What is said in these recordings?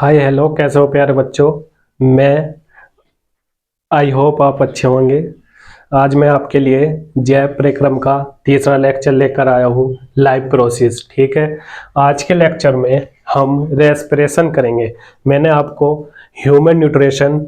Hi hello, कैसे हो प्यारे बच्चों। मैं आई होप आप अच्छे होंगे। आज मैं आपके लिए जैव परिक्रम का तीसरा लेक्चर लेकर आया हूँ, लाइव प्रोसेस। ठीक है, आज के लेक्चर में हम रेस्पिरेशन करेंगे। मैंने आपको ह्यूमन न्यूट्रिशन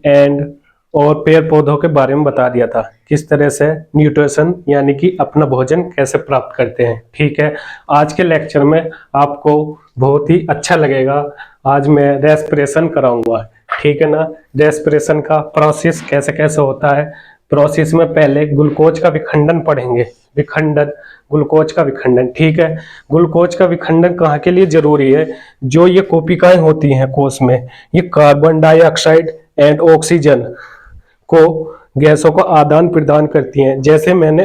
एंड और पेड़ पौधों के बारे में बता दिया था, किस तरह से न्यूट्रिशन यानी कि अपना भोजन कैसे प्राप्त करते हैं। ठीक है, आज के लेक्चर में आपको बहुत ही अच्छा लगेगा। आज मैं रेस्पिरेशन कराऊंगा, ठीक है ना। रेस्पिरेशन का प्रोसेस कैसे कैसे होता है। प्रोसेस में पहले ग्लूकोज का विखंडन पढ़ेंगे। विखंडन, ग्लूकोज का विखंडन। ठीक है, ग्लूकोज का विखंडन कहाँ के लिए जरूरी है। जो ये कोशिकाएं होती हैं कोष में, ये कार्बन डाइऑक्साइड एंड ऑक्सीजन को, गैसों को आदान प्रदान करती हैं। जैसे मैंने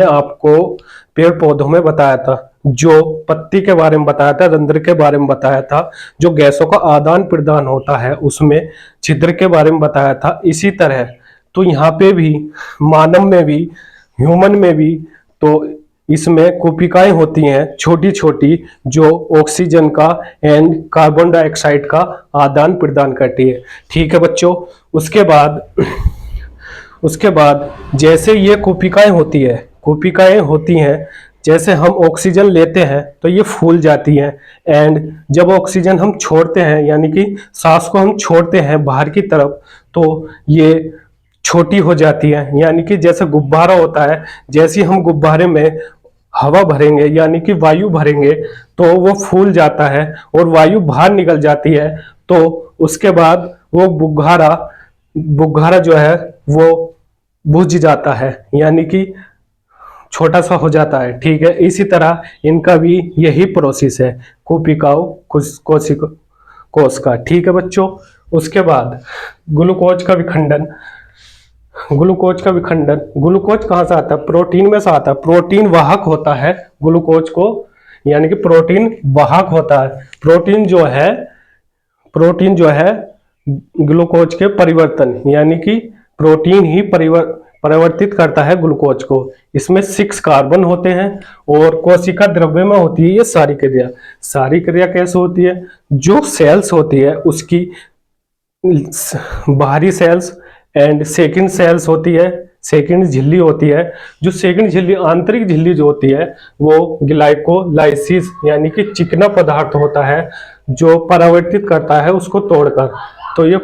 आपको पेड़ पौधों में बताया था, जो पत्ती के बारे में बताया था, रंध्र के बारे में बताया था, जो गैसों का आदान प्रदान होता है उसमें छिद्र के बारे में बताया था। इसी तरह तो यहाँ पे भी, मानव में भी, ह्यूमन में भी, तो इसमें कोशिकाएं होती हैं छोटी छोटी, जो ऑक्सीजन का एंड कार्बन डाइऑक्साइड का आदान प्रदान करती है। ठीक है बच्चों, उसके बाद जैसे ये कोशिकाएं होती हैं, जैसे हम ऑक्सीजन लेते हैं तो ये फूल जाती हैं, एंड जब ऑक्सीजन हम छोड़ते हैं यानी कि सांस को हम छोड़ते हैं बाहर की तरफ, तो ये छोटी हो जाती है। यानी कि जैसे गुब्बारा होता है, जैसे ही हम गुब्बारे में हवा भरेंगे यानी कि वायु भरेंगे तो वो फूल जाता है और वायु बाहर निकल जाती है। तो उसके बाद वो बुग्घारा जो है वो बुझ जाता है, यानी कि छोटा सा हो जाता है। ठीक है, इसी तरह इनका भी यही प्रोसेस है, कोश का। ठीक है बच्चों, उसके बाद ग्लूकोज का विखंडन। ग्लूकोज कहाँ से आता है? प्रोटीन में से आता है। प्रोटीन वाहक होता है ग्लूकोज को, यानी कि प्रोटीन वाहक होता है। प्रोटीन जो है ग्लूकोज के परिवर्तन, यानी कि प्रोटीन ही परिवर्तित करता है ग्लूकोज को। इसमें 6 कार्बन होते हैं और कोशिका द्रव्य में होती है ये सारी क्रिया कैसे होती है? जो सेल्स होती है उसकी बाहरी सेल्स एंड सेकंड सेल्स होती है, सेकंड झिल्ली होती है। जो सेकंड झिल्ली, आंतरिक झिल्ली जो होती है, वो ग्लाइकोलाइसिस यानी कि चिकना पदार्थ होता है जो परावर्तित करता है उसको तोड़कर। तो ये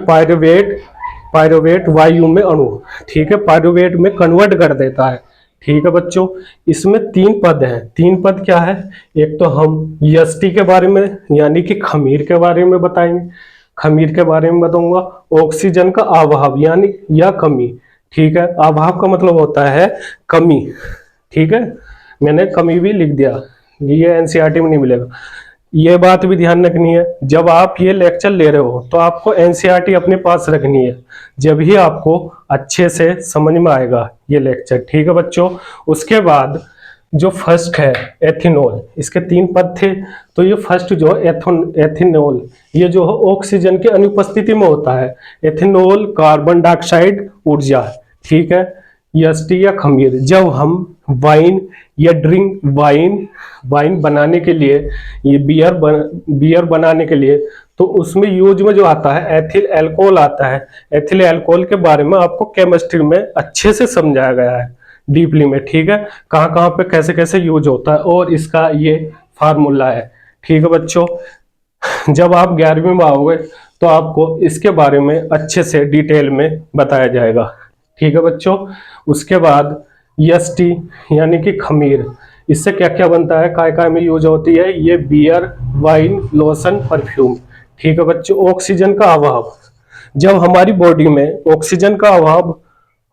पायरुवेट वायु में अणु, ठीक है, पायरुवेट में कन्वर्ट कर देता है। ठीक है बच्चों, इसमें 3 पद हैं। 3 पद क्या है? एक तो हम यष्टि के बारे में यानी कि खमीर के बारे में बताएंगे, खमीर के बारे में बताऊंगा। ऑक्सीजन का अभाव यानी या कमी। ठीक है, अभाव का मतलब होता है कमी। ठीक है, मैंने कमी भी लिख दिया, ये एनसीईआरटी में नहीं मिलेगा। ये बात भी ध्यान रखनी है, जब आप ये लेक्चर ले रहे हो तो आपको एनसीईआरटी अपने पास रखनी है, जब ही आपको अच्छे से समझ में आएगा ये लेक्चर। ठीक है बच्चों, उसके बाद जो फर्स्ट है एथिनॉल, इसके 3 पद थे। तो ये फर्स्ट जो एथिनॉल, ये जो ऑक्सीजन की अनुपस्थिति में होता है। एथिनॉल कार्बन डाइऑक्साइड ऊर्जा। ठीक है, यष्टि या खमीर, जब हम वाइन या ड्रिंक वाइन बनाने के लिए, ये बियर बनाने के लिए, तो उसमें यूज में जो आता है एथिल एल्कोहल आता है। एथिल एल्कोहल के बारे में आपको केमिस्ट्री में अच्छे से समझाया गया है, डीपली में। ठीक है, कहाँ कहाँ पे कैसे कैसे यूज होता है और इसका ये फार्मूला है। ठीक है बच्चों, जब आप 11वीं में आओगे तो आपको इसके बारे में अच्छे से डिटेल में बताया जाएगा। ठीक है बच्चों, उसके बाद यष्टि यानी कि खमीर, इससे क्या क्या बनता है, काय काय में यूज होती है ये? Beer, wine, lotion, perfume. ठीक है बच्चों, ऑक्सीजन का अभाव, जब हमारी बॉडी में ऑक्सीजन का अभाव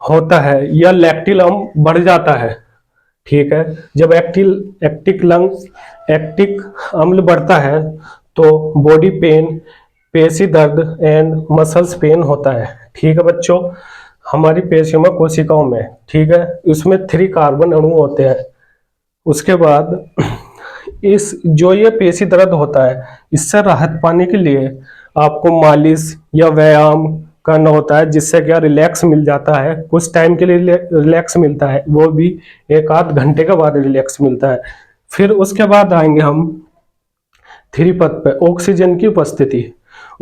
होता है या लैक्टिक अम्ल बढ़ जाता है। ठीक है, जब एक्टिक अम्ल बढ़ता है तो बॉडी पेन, पेशी दर्द एंड मसल्स पेन होता है। ठीक है बच्चों, हमारी पेशियों में, कोशिकाओं में, ठीक है, उसमें 3 कार्बन अणु होते हैं। उसके बाद जो ये पेशी दर्द होता है, इससे राहत पाने के लिए आपको मालिश या व्यायाम करना होता है, जिससे क्या रिलैक्स मिल जाता है। कुछ टाइम के लिए रिलैक्स मिलता है, वो भी 1 आध घंटे के बाद रिलैक्स मिलता है। फिर उसके बाद आएंगे हम थ्री पद पे, ऑक्सीजन की उपस्थिति।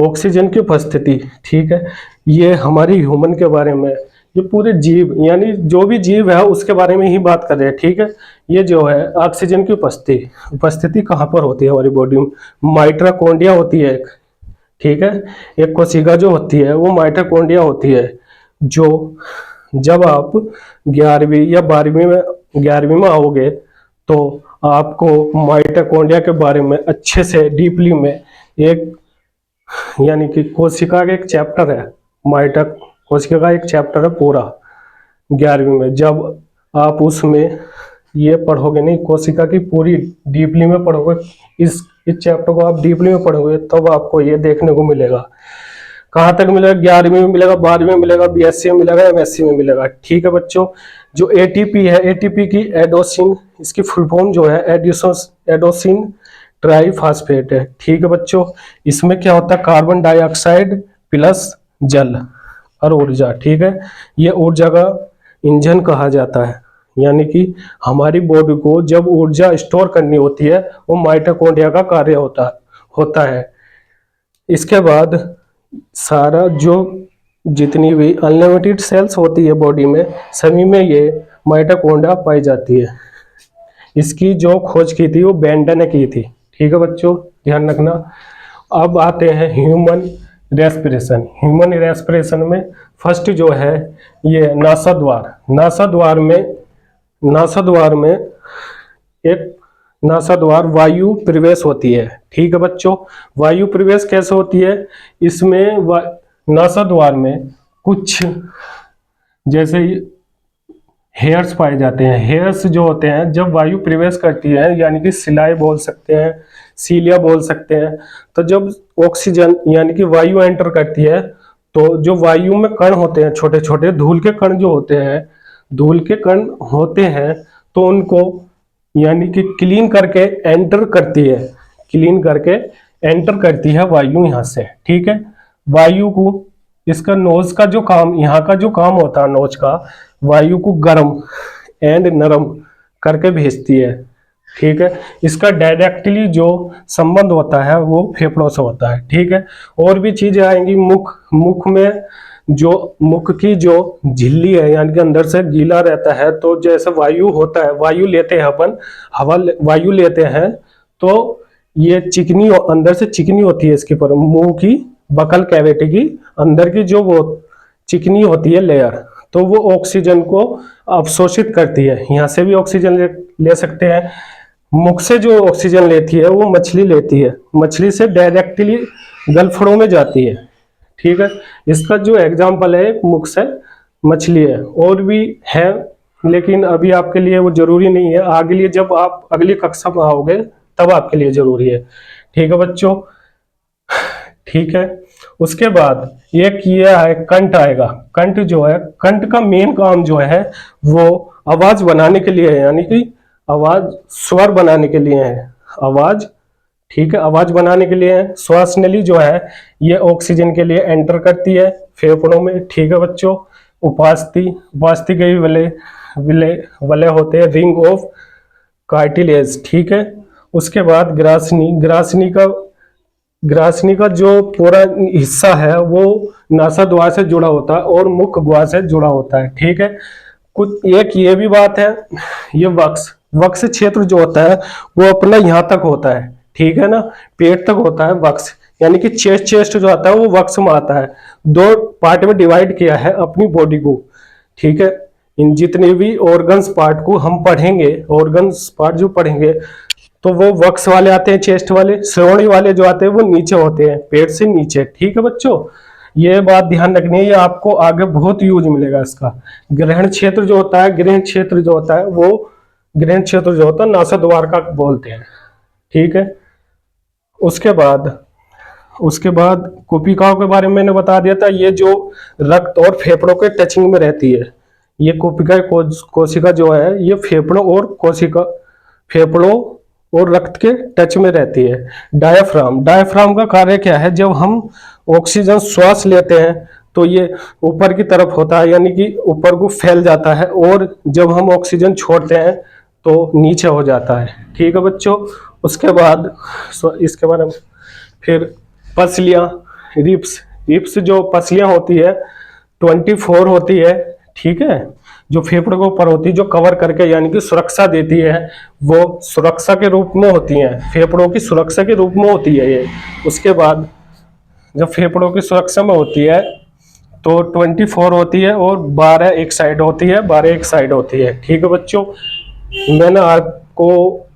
ऑक्सीजन की उपस्थिति, ठीक है, ये हमारी ह्यूमन के बारे में, ये पूरे जीव यानी जो भी जीव है उसके बारे में ही बात कर रहे हैं, ठीक है। ये जो है ऑक्सीजन की उपस्थिति, उपस्थिति कहाँ पर होती है हमारी बॉडी में? माइटोकॉन्ड्रिया होती है एक, ठीक है। एक कोशिका जो होती है वो माइटोकॉन्ड्रिया होती है, जो जब आप 11वीं या 12वीं में आओगे तो आपको माइटोकॉन्ड्रिया के बारे में अच्छे से डीपली में एक यानी कि कोशिका का एक चैप्टर है, कोशिका का एक चैप्टर है पूरा 11वीं में। जब आप उसमें ये पढ़ोगे नहीं, कोशिका की पूरी डीपली में पढ़ोगे, इस चैप्टर को आप डीपली में पढ़ोगे तब आपको ये देखने को मिलेगा। कहाँ तक मिलेगा? 11वीं में मिलेगा, 12वीं में मिलेगा, बीएससी में मिलेगा, एमएससी में मिलेगा, ठीक है बच्चों। जो एटीपी है, एटीपी की एडोसिन, इसकी फुल फॉर्म जो है एडोसिन ट्राइफॉस्फेट है, ठीक है बच्चों। इसमें क्या होता है? कार्बन डाइऑक्साइड प्लस जल और ऊर्जा, ठीक है। ये ऊर्जा का इंजन कहा जाता है, यानी कि हमारी बॉडी को जब ऊर्जा स्टोर करनी होती है वो माइटोकॉन्ड्रिया का कार्य होता है। इसके बाद सारा जो जितनी भी अनलिमिटेड सेल्स होती है बॉडी में, सभी में ये माइटोकॉन्ड्रिया पाई जाती है। इसकी जो खोज की थी वो बेंटन ने की थी, ठीक है बच्चों, ध्यान रखना। अब आते हैं ह्यूमन रेस्पिरेशन। ह्यूमन रेस्पिरेशन में फर्स्ट जो है ये नासाद्वार में एक नासाद्वार वायु प्रवेश होती है, ठीक है बच्चों। वायु प्रवेश कैसे होती है? इसमें नासाद्वार में कुछ जैसे हेयर्स पाए जाते हैं। हेयर्स जो होते हैं जब वायु प्रवेश करती है, यानी कि सिलाई बोल सकते हैं, सीलिया बोल सकते हैं, तो जब ऑक्सीजन यानी कि वायु एंटर करती है तो जो वायु में कण होते हैं, छोटे छोटे धूल के कण जो होते हैं, तो उनको यानी कि क्लीन करके एंटर करती है वायु यहाँ से, ठीक है। वायु को इसका नोज का जो काम, यहाँ का जो काम होता है नोज का, वायु को गर्म एंड नरम करके भेजती है, ठीक है। इसका डायरेक्टली जो संबंध होता है वो फेफड़ों से होता है, ठीक है। और भी चीजें आएंगी। मुख में जो मुख की जो झिल्ली है, यानी कि अंदर से गीला रहता है, तो जैसे वायु होता है, वायु लेते हैं अपन, वायु लेते हैं तो ये चिकनी, अंदर से चिकनी होती है इसके पर, मुंह की बकल कैविटी की अंदर की जो वो चिकनी होती है लेयर, तो वो ऑक्सीजन को अवशोषित करती है। यहाँ से भी ऑक्सीजन ले सकते हैं। मुख से जो ऑक्सीजन लेती है वो मछली लेती है, मछली से डायरेक्टली गलफड़ों में जाती है, ठीक है। इसका जो एग्जाम्पल है मुख से मछली है, और भी है लेकिन अभी आपके लिए वो जरूरी नहीं है, आगे लिए जब आप अगली कक्षा में आओगे तब आपके लिए जरूरी है, ठीक है बच्चों, ठीक है। उसके बाद एक ये है कंठ आएगा। कंठ जो है, कंठ का मेन काम जो है वो आवाज बनाने के लिए है, यानी कि आवाज स्वर बनाने के लिए है, आवाज, ठीक है, आवाज बनाने के लिए है। श्वास नली जो है ये ऑक्सीजन के लिए एंटर करती है फेफड़ों में, ठीक है बच्चों। उपास्थि के वलय होते हैं, रिंग ऑफ कार्टिलेज, ठीक है। उसके बाद ग्रासनी का जो पूरा हिस्सा है वो नासाद्वार से जुड़ा होता है और मुख द्वार से जुड़ा होता है, ठीक है। कुछ एक ये भी बात है, ये वक्ष क्षेत्र जो होता है वो अपना यहाँ तक होता है, ठीक है ना, पेट तक होता है वक्ष, यानी कि चेस्ट जो आता है वो वक्ष में आता है। 2 पार्ट में डिवाइड किया है अपनी बॉडी को, ठीक है। इन जितने भी ऑर्गन्स पार्ट को हम पढ़ेंगे, ऑर्गन्स पार्ट जो पढ़ेंगे तो वो वक्ष वाले आते हैं, चेस्ट वाले। श्रोणी वाले जो आते हैं वो नीचे होते हैं, पेट से नीचे, ठीक है बच्चों। ये बात ध्यान रखनी है, ये आपको आगे बहुत यूज मिलेगा इसका। ग्रहण क्षेत्र जो होता है वो नासाद्वार का बोलते हैं, ठीक है। उसके बाद कोशिकाओं के बारे में मैंने बता दिया था, ये जो रक्त और फेफड़ों के टचिंग में रहती है, ये कोशिका जो है ये फेफड़ों और रक्त के टच में रहती है। डायाफ्राम का कार्य क्या है? जब हम ऑक्सीजन श्वास लेते हैं तो ये ऊपर की तरफ होता है, यानी कि ऊपर को फैल जाता है, और जब हम ऑक्सीजन छोड़ते हैं तो नीचे हो जाता है। ठीक है बच्चों। उसके बाद इसके बाद हम फिर पसलियाँ, रिप्स जो पसलियाँ होती है 24 होती है। ठीक है, जो फेफड़े के ऊपर होती है, जो कवर करके यानी कि सुरक्षा देती है, वो सुरक्षा के रूप में होती है, फेफड़ों की सुरक्षा के रूप में होती है ये। उसके बाद जब फेफड़ों की सुरक्षा में होती है तो 24 होती है और 12 एक साइड होती है, 12 एक साइड होती है। ठीक है बच्चों, मैंने आपको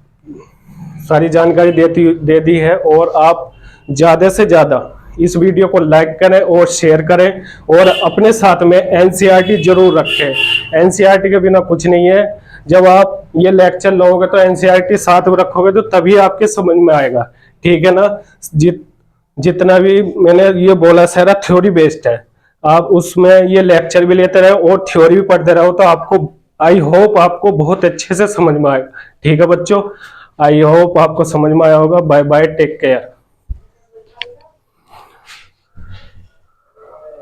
सारी जानकारी दे दी है, और आप ज़्यादा से ज़्यादा इस वीडियो को लाइक करें और शेयर करें, और अपने साथ में एनसीईआरटी जरूर रखें। एनसीईआरटी के बिना कुछ नहीं है। जब आप ये लेक्चर लोगे तो एनसीईआरटी साथ में रखोगे तो तभी आपके समझ में आएगा। ठीक है ना। जितना भी मैंने ये बोला सारा थ्योरी बेस्ड है। आप उसमें ये लेक्चर भी लेते रहे और थ्योरी भी पढ़ते रहो तो आपको, आई होप आपको बहुत अच्छे से समझ में आएगा। ठीक है बच्चों, आई होप आपको समझ में आया होगा। Bye bye, take care.